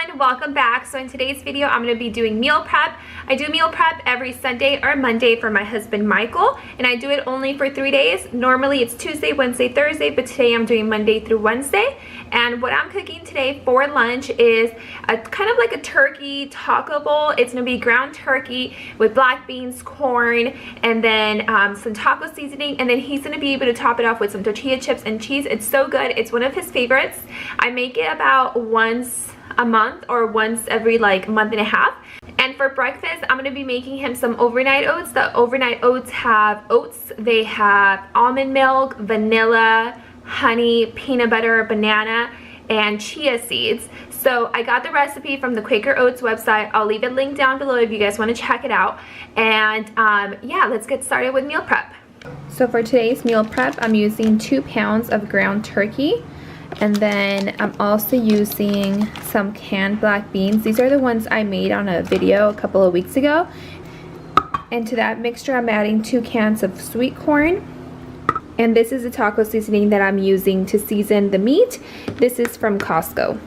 everyone, welcome back. So in today's video I'm going to be doing meal prep. I do meal prep every Sunday or Monday for my husband Michael, and I do it only for 3 days. Normally it's Tuesday, Wednesday, Thursday, but today I'm doing Monday through Wednesday. And what I'm cooking today for lunch is a kind of like a turkey taco bowl. It's going to be ground turkey with black beans, corn, and then some taco seasoning, and then he's going to be able to top it off with some tortilla chips and cheese. It's so good. It's one of his favorites. I make it about once a month or once every like month and a half. And for breakfast I'm going to be making him some overnight oats. The overnight oats have oats, they have almond milk, vanilla, honey, peanut butter, banana, and chia seeds. So I got the recipe from the Quaker Oats website. I'll leave it linked down below if you guys want to check it out. And yeah, let's get started with meal prep. So for today's meal prep I'm using 2 pounds of ground turkey. And then I'm also using some canned black beans. These are the ones I made on a video a couple of weeks ago. And to that mixture I'm adding 2 cans of sweet corn. And this is the taco seasoning that I'm using to season the meat. This is from Costco.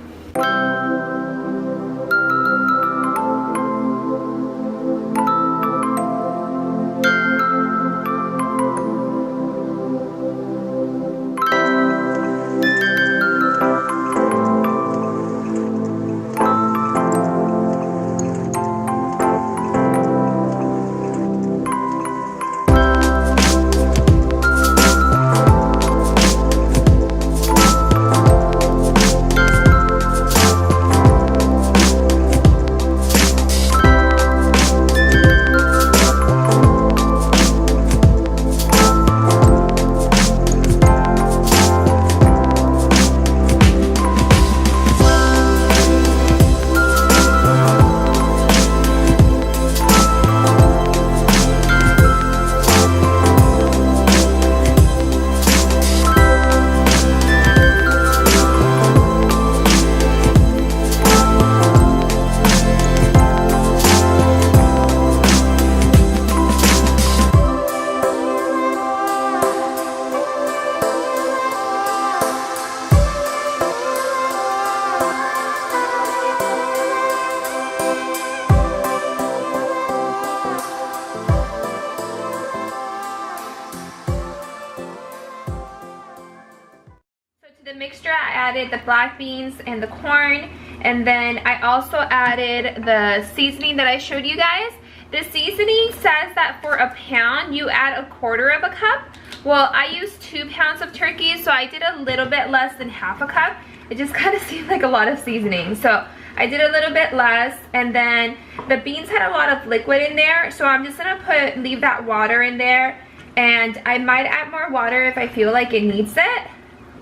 The mixture I added the black beans and the corn, and then I also added the seasoning that I showed you guys. The seasoning says that for a pound you add 1/4 of a cup. Well, I used 2 pounds of turkey, so I did a little bit less than half a cup. It just kind of seemed like a lot of seasoning, so I did a little bit less. And then the beans had a lot of liquid in there, so I'm just gonna leave that water in there, and I might add more water if I feel like it needs it.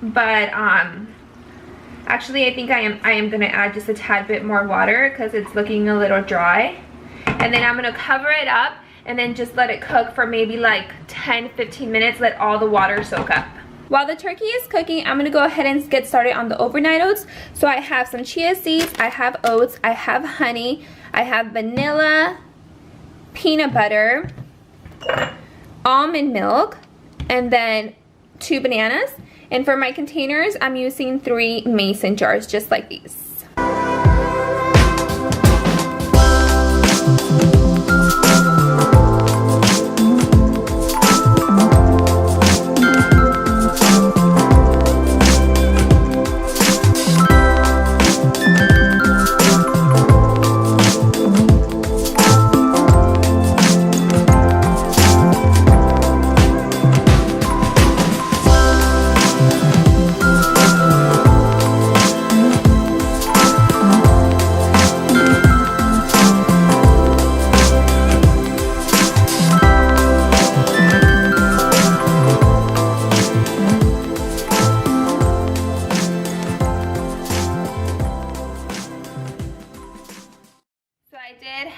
But actually I think I am gonna add just a tad bit more water because it's looking a little dry. And then I'm gonna cover it up and then just let it cook for maybe like 10-15 minutes. Let all the water soak up. While the turkey is cooking, I'm gonna go ahead and get started on the overnight oats. So I have some chia seeds, I have oats, I have honey, I have vanilla, peanut butter, almond milk, and then 2 bananas. And for my containers, I'm using 3 mason jars, just like these.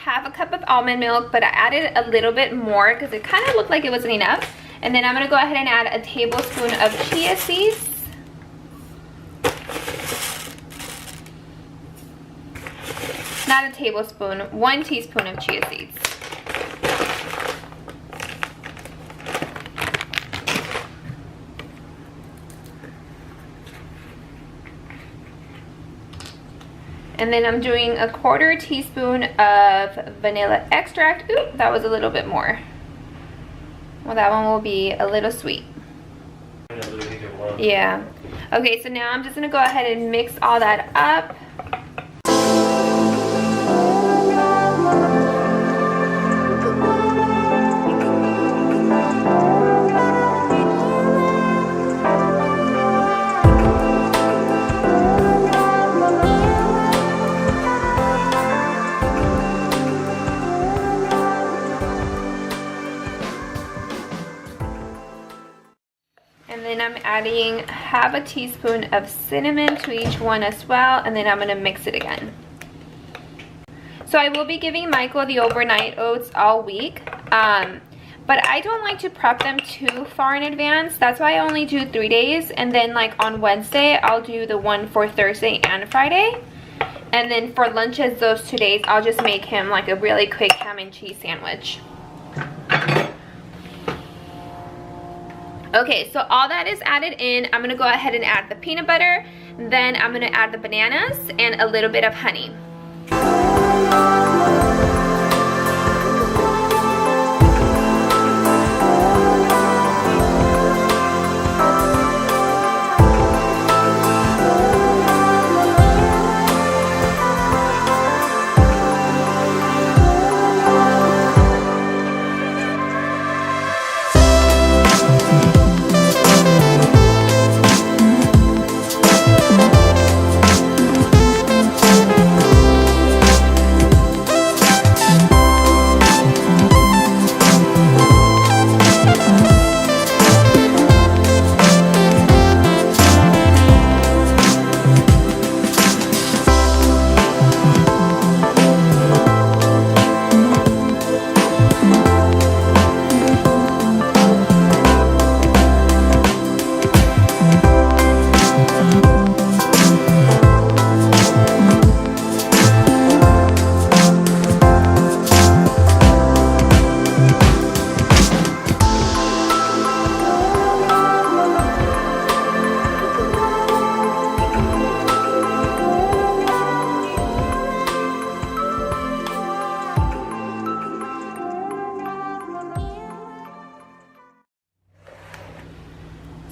Half a cup of almond milk, but I added a little bit more because it kind of looked like it wasn't enough. And then I'm going to go ahead and add a tablespoon of chia seeds. Not a tablespoon, 1 teaspoon of chia seeds. And then I'm doing a 1/4 teaspoon of vanilla extract. Ooh, that was a little bit more. Well, that one will be a little sweet. Yeah. Okay, so now I'm just gonna go ahead and mix all that up. And then I'm adding 1/2 teaspoon of cinnamon to each one as well, and then I'm gonna mix it again. So I will be giving Michael the overnight oats all week, but I don't like to prep them too far in advance. That's why I only do 3 days, and then like on Wednesday I'll do the one for Thursday and Friday, and then for lunches those 2 days I'll just make him like a really quick ham and cheese sandwich. Okay, so all that is added in. I'm gonna go ahead and add the peanut butter, then I'm gonna add the bananas and a little bit of honey.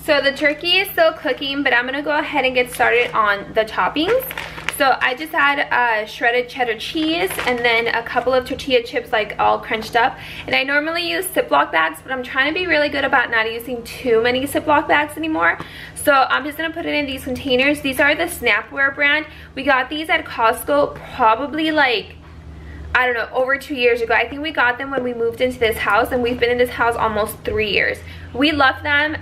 So the turkey is still cooking, but I'm gonna go ahead and get started on the toppings. So I just add shredded cheddar cheese and then a couple of tortilla chips like all crunched up. And I normally use Ziploc bags, but I'm trying to be really good about not using too many Ziploc bags anymore. So I'm just gonna put it in these containers. These are the Snapware brand. We got these at Costco probably like, I don't know, over 2 years ago. I think we got them when we moved into this house, and we've been in this house almost 3 years. We love them.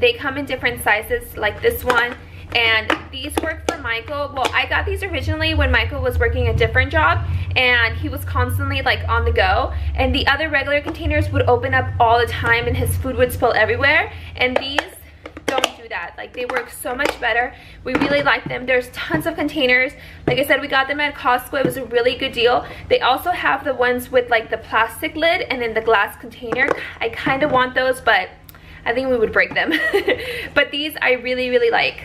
They come in different sizes like this one, and these work for Michael. Well, I got these originally when Michael was working a different job and he was constantly like on the go, and the other regular containers would open up all the time and his food would spill everywhere, and these don't do that. Like, they work so much better. We really like them. There's tons of containers. Like I said, we got them at Costco. It was a really good deal. They also have the ones with like the plastic lid and then the glass container. I kind of want those, but I think we would break them. But these I really, really like.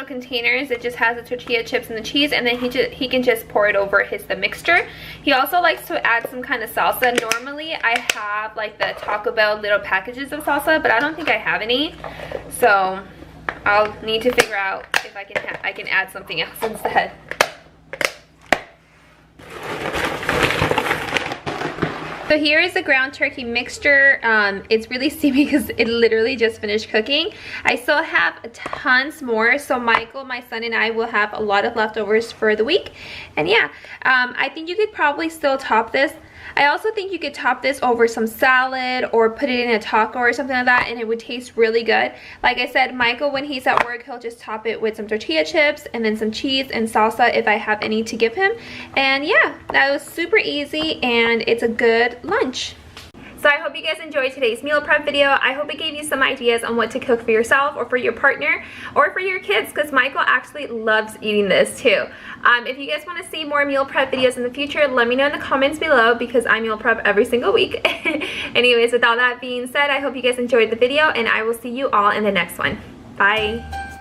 Containers. It just has the tortilla chips and the cheese, and then he can just pour it over the mixture. He also likes to add some kind of salsa. Normally I have like the Taco Bell little packages of salsa, but I don't think I have any, so I'll need to figure out if I can add something else instead. So here is the ground turkey mixture. It's really steamy because it literally just finished cooking. I still have tons more, so Michael, my son, and I will have a lot of leftovers for the week. And yeah, I think you could probably still top this. I also think you could top this over some salad or put it in a taco or something like that, and it would taste really good. Like I said, Michael, when he's at work, he'll just top it with some tortilla chips and then some cheese and salsa if I have any to give him. And yeah, that was super easy and it's a good lunch. So I hope you guys enjoyed today's meal prep video. I hope it gave you some ideas on what to cook for yourself or for your partner or for your kids, because Michael actually loves eating this too. If you guys want to see more meal prep videos in the future, let me know in the comments below, because I meal prep every single week. Anyways, with all that being said, I hope you guys enjoyed the video, and I will see you all in the next one. Bye.